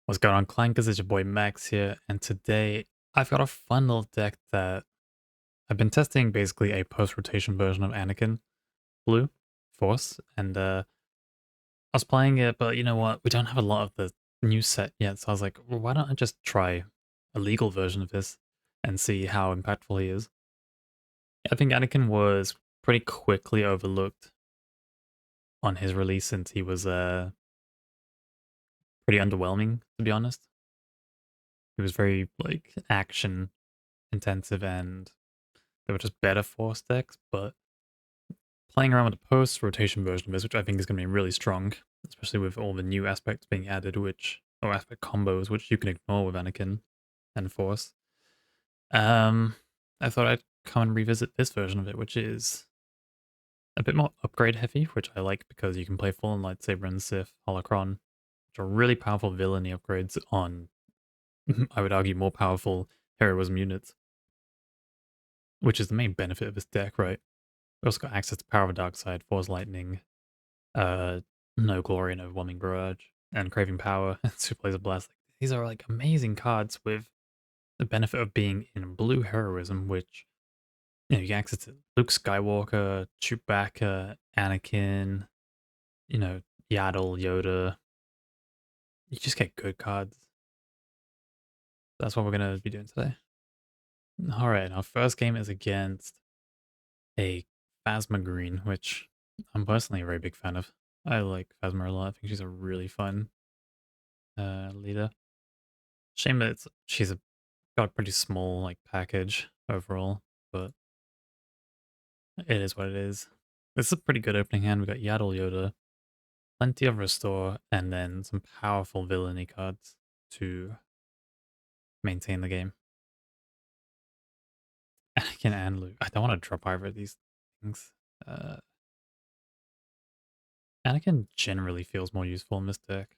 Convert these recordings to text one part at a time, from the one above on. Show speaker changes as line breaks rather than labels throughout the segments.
What's going on, Clankers? It's your boy Max here, and today I've got a fun little deck that I've been testing, basically a post-rotation version of Anakin Blue Force, and I was playing it, but you know what? We don't have a lot of the new set yet, so I was like, well, why don't I just try a legal version of this and see how impactful he is? I think Anakin was pretty quickly overlooked on his release since he was pretty underwhelming, to be honest. He was very like action intensive and they were just better Force decks, but playing around with the post-rotation version of this, which I think is going to be really strong, especially with all the new aspects being added, or aspect combos, which you can ignore with Anakin and Force. Um, I thought I'd come and revisit this version of it, which is a bit more upgrade heavy, which I like because you can play Fallen Lightsaber and Sith Holocron, which are really powerful villainy upgrades on, I would argue, more powerful heroism units, which is the main benefit of this deck, right? We also got access to Power of the Dark Side, Force Lightning, uh, No Glory and Overwhelming Barrage, and Craving Power, and Super Laser Blast. These are like amazing cards with the benefit of being in blue heroism, which you get access to Luke Skywalker, Chewbacca, Anakin, you know, Yaddle, Yoda. You just get good cards. That's what we're gonna be doing today. All right, our first game is against a Phasma Green, which I'm personally a very big fan of. I like Phasma a lot. I think she's a really fun leader. Shame that she's got a pretty small like package overall, but it is what it is. This is a pretty good opening hand. We got Yaddle Yoda, plenty of restore, and then some powerful villainy cards to maintain the game. Anakin and Luke. I don't want to drop either of these things. Uh, Anakin generally feels more useful in this deck,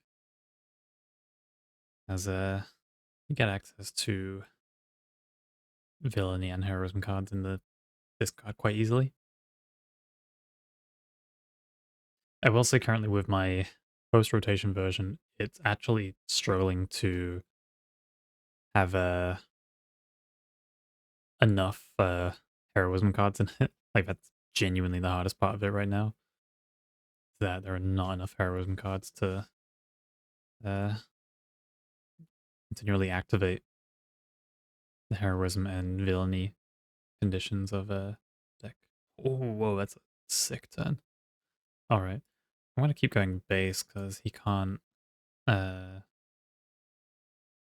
as you get access to villainy and heroism cards in the discard quite easily. I will say currently with my post-rotation version, it's actually struggling to have enough heroism cards in it. Like that's genuinely the hardest part of it right now. That there are not enough heroism cards to uh, continually activate the heroism and villainy conditions of a deck. Oh, whoa, that's a sick turn. All right, I'm gonna keep going base because he can't uh,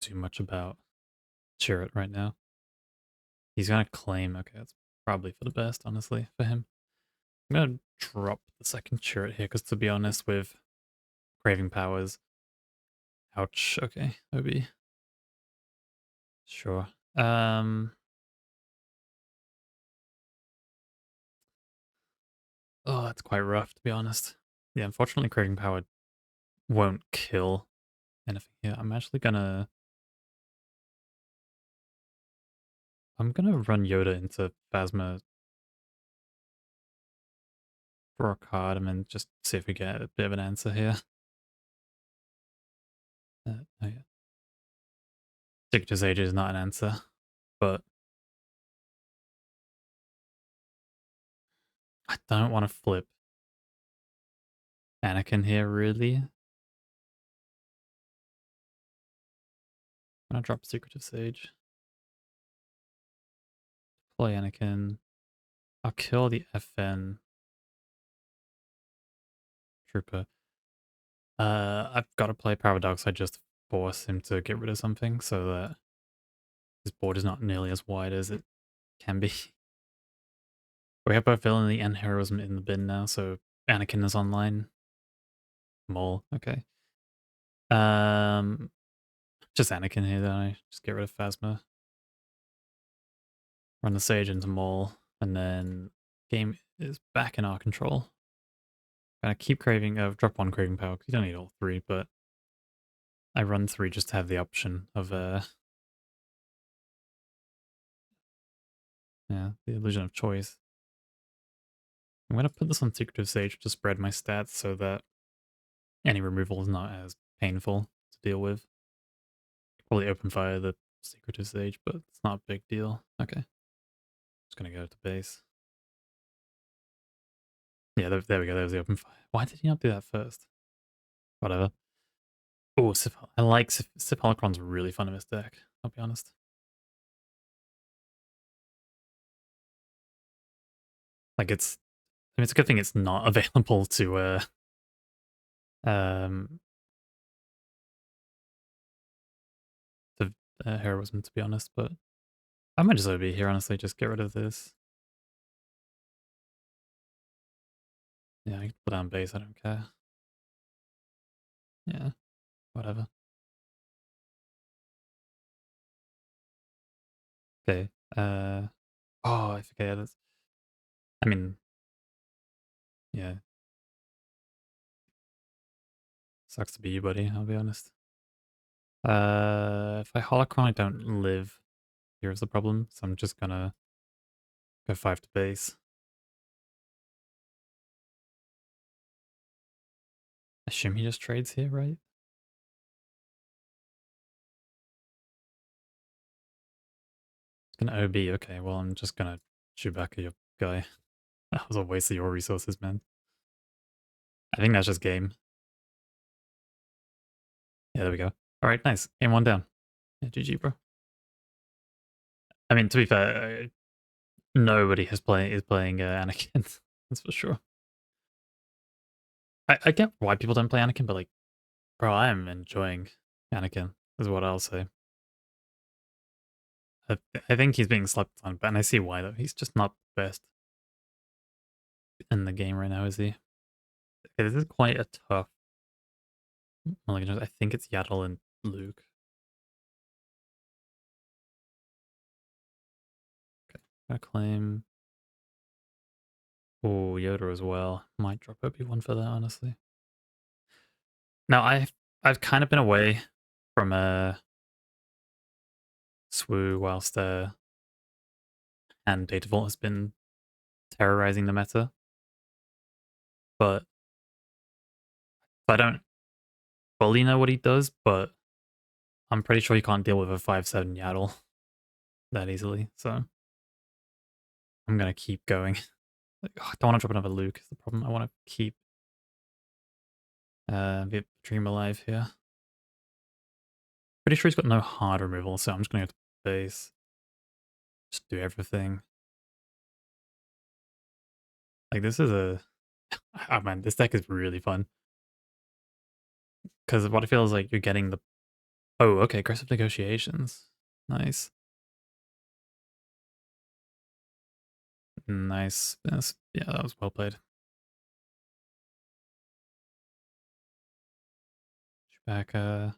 do much about Chirrut right now. He's gonna claim. Okay, that's probably for the best, honestly, for him. I'm gonna drop the second Chirrut here because, to be honest, with Craving Powers, ouch. Okay, maybe sure. Oh, that's quite rough, to be honest. Yeah, unfortunately, Craving Power won't kill anything here. I'm gonna run Yoda into Phasma for a card and then just see if we get a bit of an answer here. Oh yeah. Signature Age is not an answer, but I don't want to flip Anakin here, really. I'm gonna drop Secretive Sage. Play Anakin. I'll kill the FN Trooper. I've got to play Paradox. I just force him to get rid of something so that his board is not nearly as wide as it can be. We have both villainy and heroism in the bin now, so Anakin is online. Mole, okay. Um, just Anakin here, then I just get rid of Phasma. Run the Sage into Mole, and then game is back in our control. Gonna keep craving, drop one craving power, because you don't need all three, but I run three just to have the option of, yeah, the illusion of choice. I'm gonna put this on Secretive Sage to spread my stats so that any removal is not as painful to deal with. Probably open fire the secretive sage, but it's not a big deal. Okay. Just gonna go to base. Yeah, there we go. There was the open fire. Why did he not do that first? Whatever. Oh, I like Sip Holocron's really fun in this deck, I'll be honest. Like I mean, it's a good thing it's not available to um to heroism, to be honest, but I might just be here, honestly, just get rid of this. Yeah, I can put down base, I don't care. Yeah, whatever. Okay. Oh, I forget. I mean, yeah, sucks to be you, buddy, I'll be honest. If I holocron, I don't live. Here's the problem, so I'm just gonna go 5 to base. Assume he just trades here, right? It's gonna OB, okay, well, I'm just gonna shoot back at your guy. That was a waste of your resources, man. I think that's just game. Yeah, there we go. Alright, nice. Game 1 down. Yeah, GG, bro. I mean, to be fair, nobody is playing Anakin. That's for sure. I get why people don't play Anakin, but like, bro, I am enjoying Anakin, is what I'll say. I, I think he's being slept on, but and I see why though. He's just not the best in the game right now, is he? Okay, this is quite a tough mulligan. I think it's Yaddle and Luke. Okay, gonna claim. Oh, Yoda as well. Might drop Obi-Wan for that, honestly. Now I've kind of been away from Swoo whilst and Data Vault has been terrorizing the meta, but I don't fully know what he does, but I'm pretty sure you can't deal with a 5/7 Yaddle that easily, so I'm gonna keep going. Like, oh, I don't want to drop another Luke is the problem. I want to keep the Dream alive here. Pretty sure he's got no hard removal, so I'm just gonna go to base. Just do everything. Like, this is a... Oh man, this deck is really fun. Because what it feels like you're getting the... Oh, okay, aggressive negotiations. Nice. Nice. Yes. Yeah, that was well played. Back, going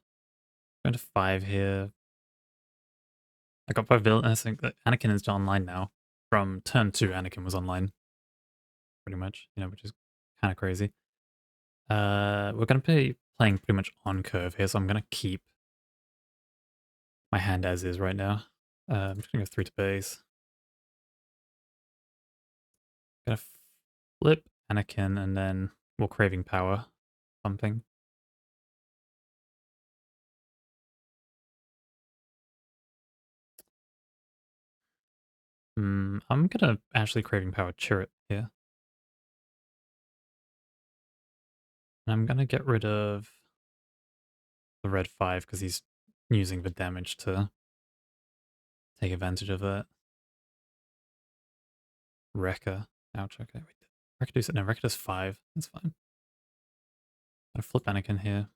to 5 here. I got 5 villain. I think that Anakin is online now. From turn 2, Anakin was online. Pretty much, you know, which is kind of crazy. We're going to be playing pretty much on curve here, so I'm going to keep my hand as is right now. I'm just going to go 3 to base. Going to flip Anakin, and then we'll Craving Power something. I'm going to actually Craving Power Chirrut here. And I'm going to get rid of the red 5 because he's using the damage to take advantage of that. Rekka. Ouch, okay. Wait. Rekka does it. No, Rekka does 5. That's fine. I'm going to flip Anakin here.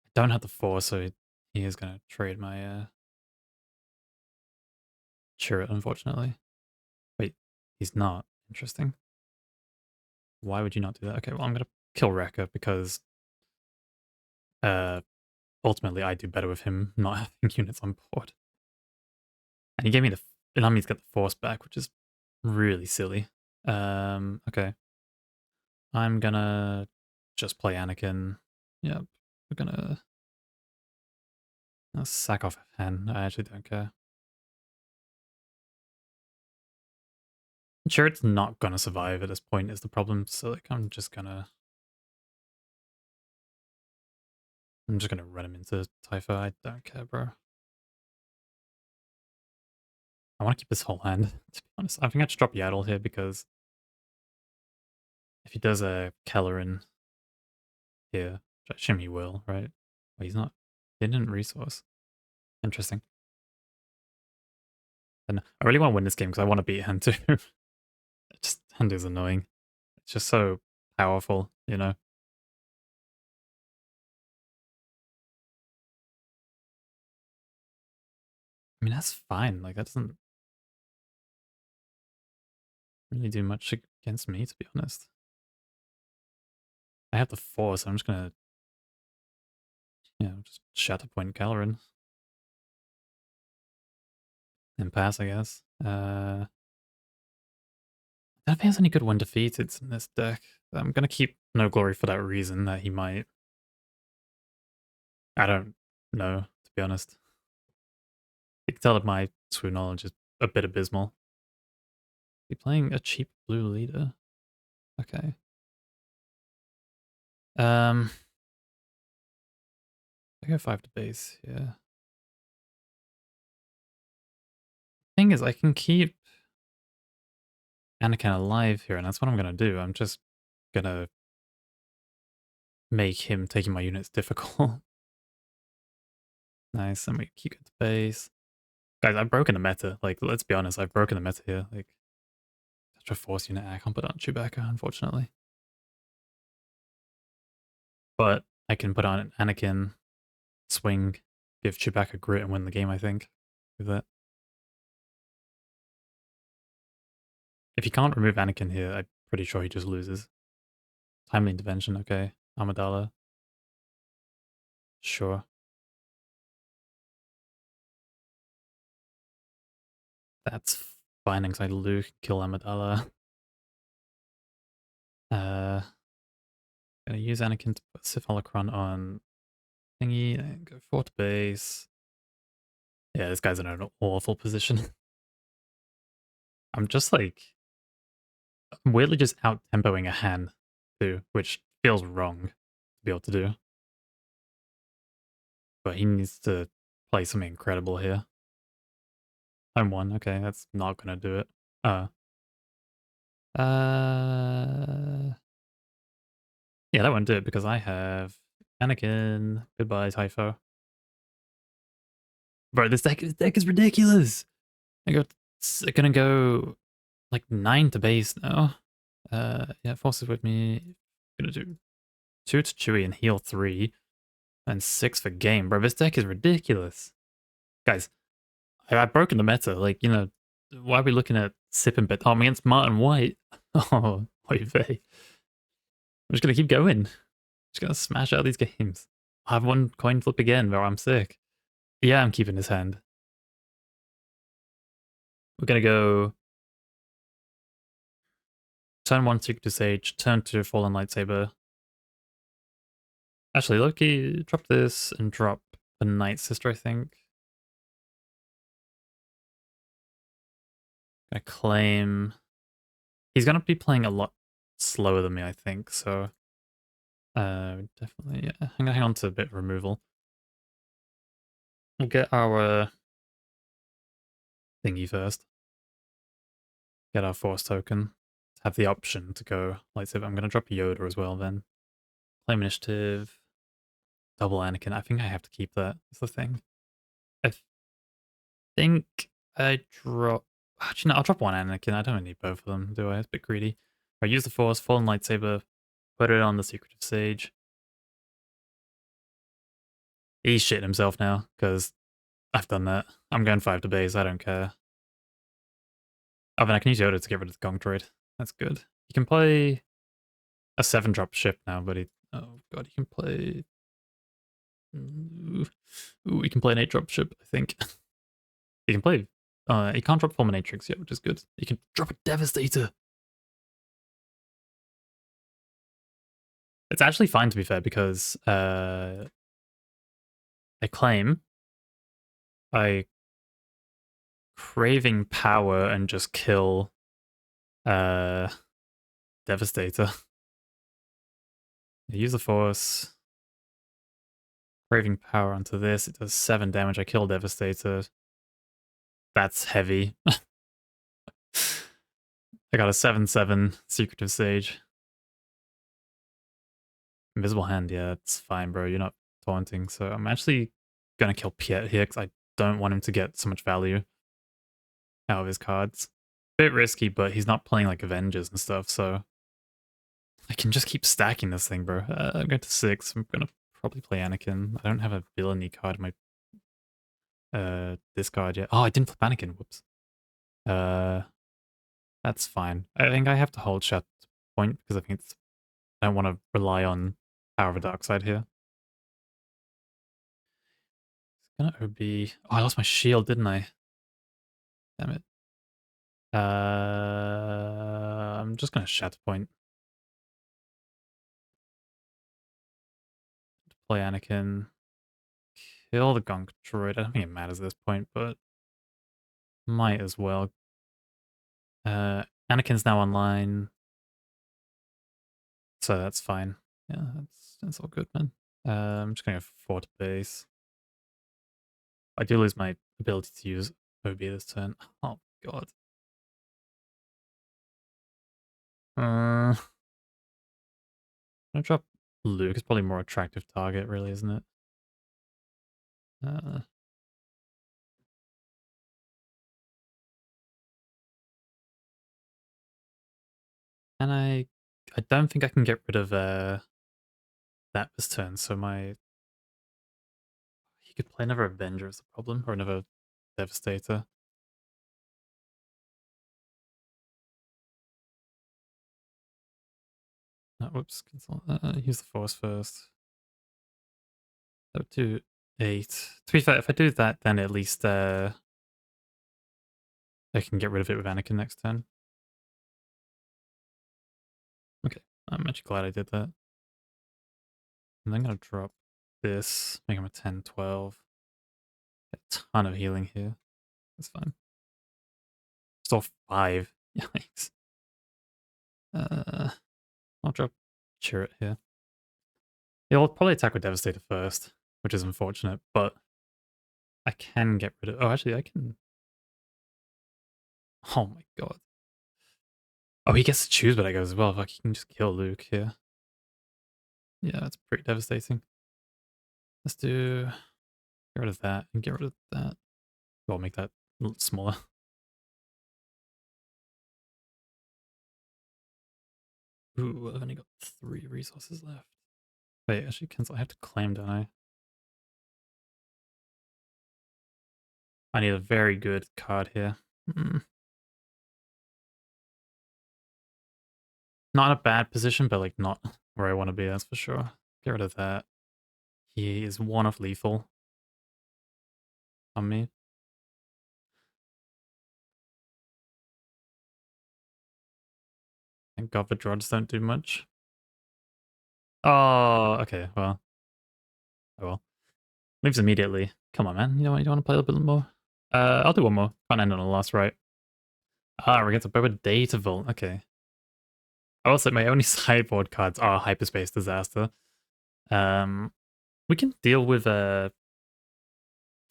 I don't have the 4, so he is going to trade my Chirrut, unfortunately. Wait, he's not. Interesting. Why would you not do that? Okay, well, I'm going to kill Rekka because ultimately I do better with him not having units on board. And he gave me the... It allowed me to get the Force back, which is really silly. Okay. I'm gonna just play Anakin. Yep. We're gonna sack off a hand. I actually don't care. I'm sure it's not gonna survive at this point is the problem, so like I'm just gonna I'm just gonna run him into Typho. I don't care, bro. I want to keep this whole hand, to be honest. I think I just drop Yaddle here because if he does a Kellerin here, which I assume he will, right? Well, he's not. He didn't resource. Interesting. And I really want to win this game because I want to beat hand 2. Just hand is annoying. It's just so powerful, you know? I mean, that's fine. Like, that doesn't really do much against me, to be honest. I have the 4, so I'm just gonna, just Shatter Point Kellerin. And pass, I guess. I don't think he has any good one defeated in this deck. I'm gonna keep No Glory for that reason that he might. I don't know, to be honest. You can tell that my swoon knowledge is a bit abysmal. Be playing a cheap blue leader. Okay. I go 5 to base, yeah. Thing is, I can keep Anakin alive here, and that's what I'm gonna do. I'm just gonna make him taking my units difficult. Nice, and we keep it to base. Guys, I've broken the meta. Like, let's be honest, I've broken the meta here. Like, extra force unit, I can't put on Chewbacca, unfortunately. But I can put on Anakin, swing, give Chewbacca grit, and win the game, I think, with that. If you can't remove Anakin here, I'm pretty sure he just loses. Timely intervention, okay. Amidala. Sure. That's fine, because I Luke, kill Amidala. Gonna use Anakin to put Sith Holocron on thingy, and go 4 to base. Yeah, this guy's in an awful position. I'm just like, I'm weirdly just out-tempoing a hand, too, which feels wrong to be able to do. But he needs to play something incredible here. I'm 1, okay, that's not gonna do it. Yeah, that won't do it because I have Anakin. Goodbye, Typho. Bro, this deck is ridiculous. It's gonna go like 9 to base now. Yeah, forces with me. Gonna do 2 to Chewie and heal 3, and 6 for game. Bro, this deck is ridiculous. Guys, I've broken the meta. Like, why are we looking at Sip and Bet? Oh, I'm against Martin White. Oh, wait, I'm just gonna keep going. Just gonna smash out these games. I have one coin flip again, bro. I'm sick. Yeah, I'm keeping his hand. We're gonna go turn 1 Secret to Sage, turn 2 Fallen Lightsaber. Actually, Loki, drop this and drop the Night Sister, I think. Gonna claim. He's gonna be playing a lot slower than me, I think, so definitely, yeah. I'm gonna hang on to a bit of removal. We'll get our thingy first. Get our Force token. Have the option to go Lightsaber. I'm gonna drop Yoda as well then. Claim initiative. Double Anakin. I think I have to keep that. That's the thing. I think I drop. Actually, no, I'll drop one Anakin. I don't need both of them, do I? It's a bit greedy. I use the Force, Fallen Lightsaber, put it on the Secret of Sage. He's shitting himself now, because I've done that. I'm going 5 to base, I don't care. Oh, then I can use Yoda to get rid of the Gong Droid. That's good. He can play a 7-drop ship now, but he... Oh god, he can play... Ooh, he can play an 8-drop ship, I think. He can play... he can't drop Fulminatrix yet, which is good. He can drop a Devastator! It's actually fine, to be fair, because I claim by craving power and just kill Devastator. Use the Force. Craving power onto this. It does 7 damage. I kill Devastator. That's heavy. I got a 7/7 Secretive Sage. Invisible Hand, yeah, it's fine, bro. You're not taunting. So I'm actually gonna kill Piet here because I don't want him to get so much value out of his cards. Bit risky, but he's not playing like Avengers and stuff, so I can just keep stacking this thing, bro. I'm going to 6. I'm gonna probably play Anakin. I don't have a villainy card in my discard yet. Oh, I didn't flip Anakin. Whoops. Uh, that's fine. I think I have to hold shut point because I think I don't want to rely on Power of a Dark Side here. It's gonna OB. Oh, I lost my shield, didn't I? Damn it. I'm just gonna Shatter Point. Play Anakin. Kill the Gonk Droid. I don't think it matters at this point, but might as well. Anakin's now online, so that's fine. Yeah, that's all good, man. I'm just gonna go 4 to base. I do lose my ability to use OB this turn. Oh god. I'm gonna drop Luke. It's probably more attractive target, really, isn't it? Uh, and I don't think I can get rid of that this turn. So he could play another Avenger as a problem, or another Devastator. Whoops, cancel. Use the Force first. So do 8. To be fair, if I do that, then at least I can get rid of it with Anakin next turn. Okay, I'm actually glad I did that. And I'm gonna drop this, make him a 10, 12. A ton of healing here. That's fine. Still 5. Yikes. I'll drop Chirrut here. He'll probably attack with Devastator first, which is unfortunate, but I can get rid of... Oh, actually, I can... Oh my god. Oh, he gets to choose what I goes as well. Fuck, he can just kill Luke here. Yeah, that's pretty devastating. Let's do... Get rid of that and get rid of that. I'll make that a little smaller. Ooh, I've only got 3 resources left. Wait, actually, cancel. I have to claim, don't I? I need a very good card here. Not in a bad position, but like not where I want to be, that's for sure. Get rid of that. He is 1 of lethal on me. Thank god the droids don't do much. Oh, okay, well. Oh well. Leaves immediately. Come on, man. You don't want to play a little bit more? I'll do one more. Can't end on a loss, right? Ah, we get to Boba Davault. Okay. I will say my only sideboard cards are Hyperspace Disaster. We can deal with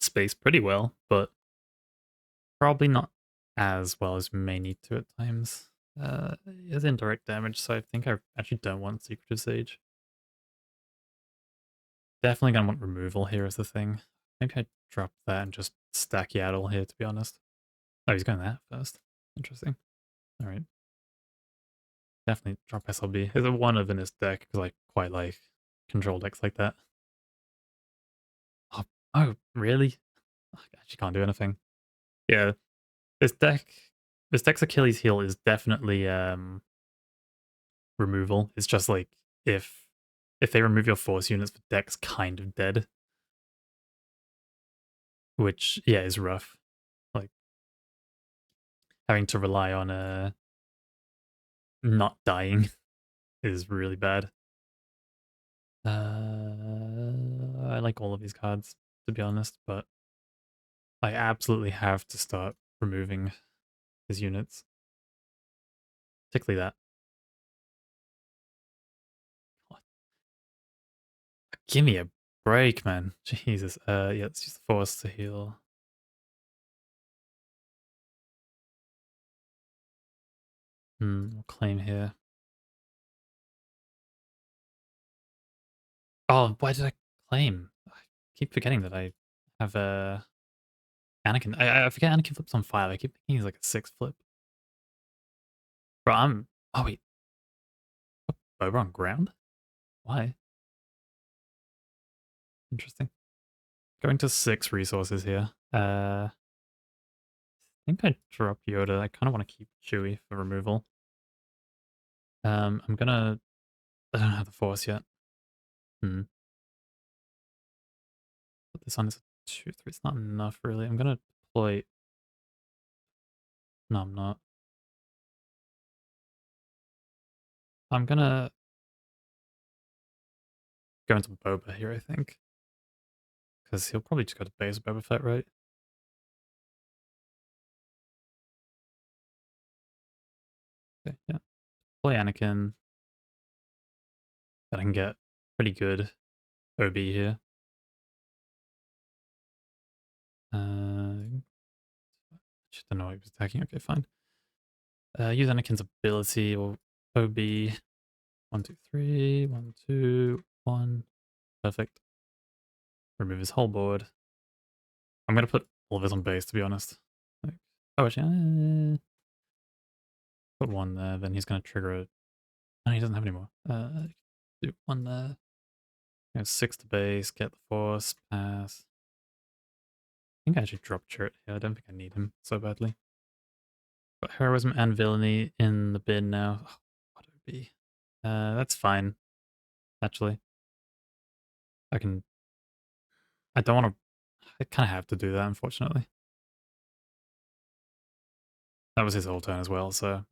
space pretty well, but probably not as well as we may need to at times. It's indirect damage, so I think I actually don't want Secretive Sage. Definitely gonna want removal here as the thing. Maybe I drop that and just stack Yaddle here, to be honest. Oh, he's going that first. Interesting. Alright. Definitely drop SLB. There's a 1 of in this deck, because I quite like control decks like that. Oh, really? I actually can't do anything. Yeah, this deck's Achilles heel is definitely removal. It's just like if they remove your force units, the deck's kind of dead. Which, yeah, is rough. Like having to rely on not dying is really bad. I like all of these cards, to be honest, but I absolutely have to start removing his units. Particularly that. What? Give me a break, man. Jesus. Yeah, let's use the force to heal. We'll claim here. Oh, why did I claim? I keep forgetting that I have a Anakin. I forget Anakin flips on 5. I keep thinking he's like a 6 flip. Bro, I'm. Oh wait, Boba on ground? Why? Interesting. Going to 6 resources here. I think I drop Yoda. I kind of want to keep Chewie for removal. I'm gonna. I don't have the force yet. Put this on as a 2, 3. It's not enough really. I'm gonna deploy. No, I'm not. I'm gonna go into Boba here, I think. Because he'll probably just go to base Boba Fett, right? Okay, yeah. Play Anakin. Then I can get pretty good OB here. Just don't know what he was attacking. Okay, fine. Use Anakin's ability or OB. 1, 2, 3. 1, 2, 1. Perfect. Remove his whole board. I'm gonna put all of this on base, to be honest. Like, oh, actually, put 1 there. Then he's gonna trigger it. No, he doesn't have any more. Do 1 there. 6 to base. Get the force. Pass. I think I actually dropped Chirrut here. I don't think I need him so badly. Got heroism and villainy in the bin now. Oh, what would it be? That's fine. Actually, I can. I don't want to. I kind of have to do that, unfortunately. That was his whole turn as well, so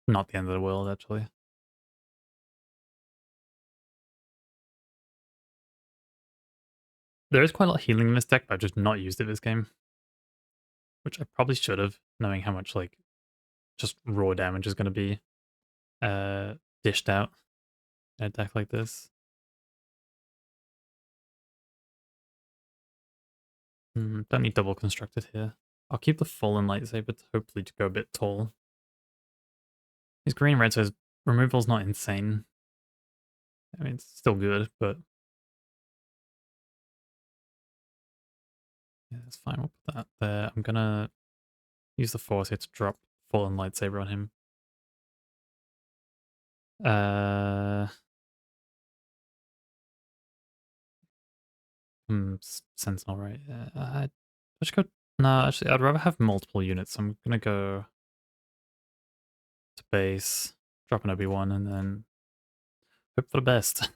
not the end of the world, actually. There is quite a lot of healing in this deck, but I've just not used it this game, which I probably should have, knowing how much like just raw damage is going to be dished out in a deck like this. Don't need double constructed here. I'll keep the fallen lightsaber to hopefully to go a bit tall. He's green red, so his removal's not insane. I mean, it's still good, but yeah, that's fine. We'll put that there. I'm gonna use the force here to drop fallen lightsaber on him. Sentinel, right? Yeah, I should go. No, actually, I'd rather have multiple units. So I'm gonna go to base, drop an Obi-Wan, and then hope for the best.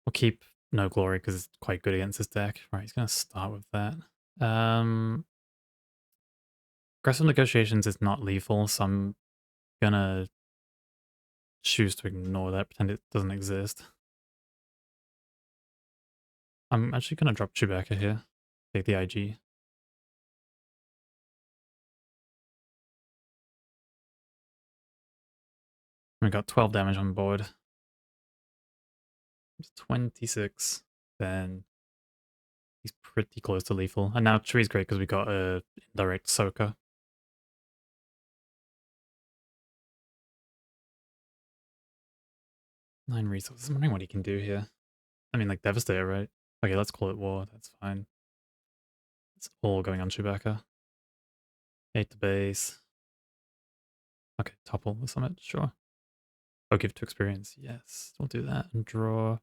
We'll keep No Glory because it's quite good against this deck. Right, he's gonna start with that. Aggressive Negotiations is not lethal, so I'm gonna choose to ignore that, pretend it doesn't exist. I'm actually gonna drop Chewbacca here. Take the IG. We got 12 damage on board. It's 26. Then he's pretty close to lethal. And now Chewie's great because we got a indirect Soaker. Nine resources. I'm wondering what he can do here. I mean, like, Devastator, right? Okay, let's call it war. That's fine. It's all going on Chewbacca. 8 to base. Okay, topple the summit, sure. Oh, give 2 experience. Yes, we'll do that and draw.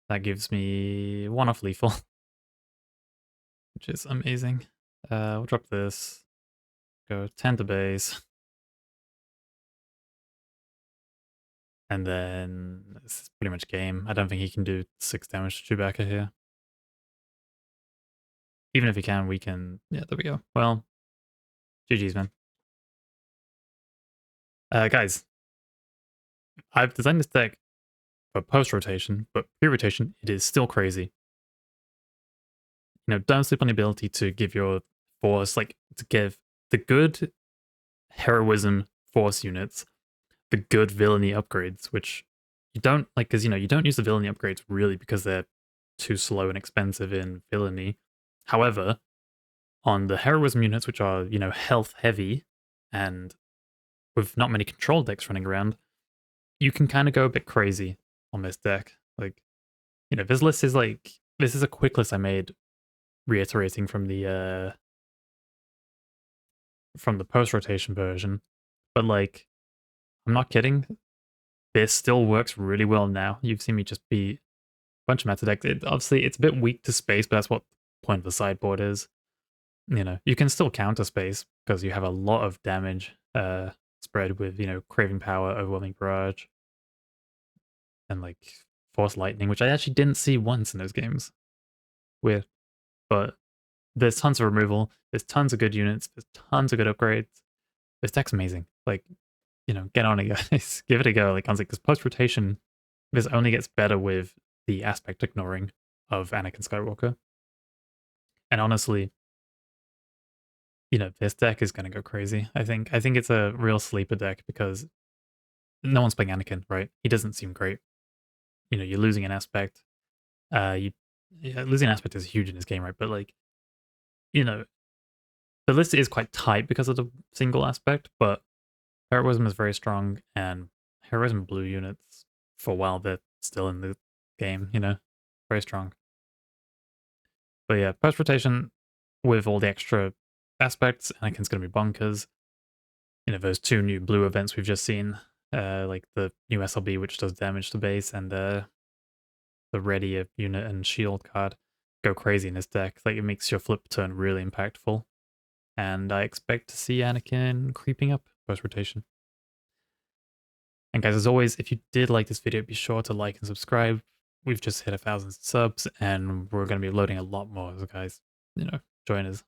That gives me 1 off lethal, which is amazing. We'll drop this. Go 10 to base. And then this is pretty much game. I don't think he can do 6 damage to Chewbacca here. Even if he can, we can. Yeah, there we go. Well, GG's, man. Guys, I've designed this deck for post-rotation, but pre-rotation, it is still crazy. You know, don't sleep on the ability to give your force, like, to give the good heroism force units the good villainy upgrades, which, you don't like because you don't use the villainy upgrades really because they're too slow and expensive in villainy. However, on the heroism units, which are health heavy and with not many control decks running around, you can kind of go a bit crazy on this deck. Like, this list is this is a quick list I made, reiterating from the post rotation version, but like, I'm not kidding. This still works really well now. You've seen me just beat a bunch of meta decks. Obviously, it's a bit weak to space, but that's what the point of the sideboard is. You can still counter space because you have a lot of damage spread with, Craving Power, Overwhelming Barrage, and like Force Lightning, which I actually didn't see once in those games. Weird. But there's tons of removal, there's tons of good units, there's tons of good upgrades. This deck's amazing. Like, get on it, guys. Give it a go. Like, I was like, this post rotation, this only gets better with the aspect ignoring of Anakin Skywalker. And honestly, this deck is gonna go crazy. I think it's a real sleeper deck because no one's playing Anakin, right? He doesn't seem great. You're losing an aspect. You losing an aspect is huge in this game, right? But like, the list is quite tight because of the single aspect, but heroism is very strong, and heroism blue units, for a while, they're still in the game, very strong. But yeah, post rotation with all the extra aspects, Anakin's gonna be bonkers. Those two new blue events we've just seen, like the new SLB, which does damage to base, and the ready unit and shield card go crazy in this deck. Like, it makes your flip turn really impactful. And I expect to see Anakin creeping up post rotation. And guys, as always, if you did like this video, be sure to like and subscribe. We've just hit 1,000 subs, and we're going to be loading a lot more, so guys, join us.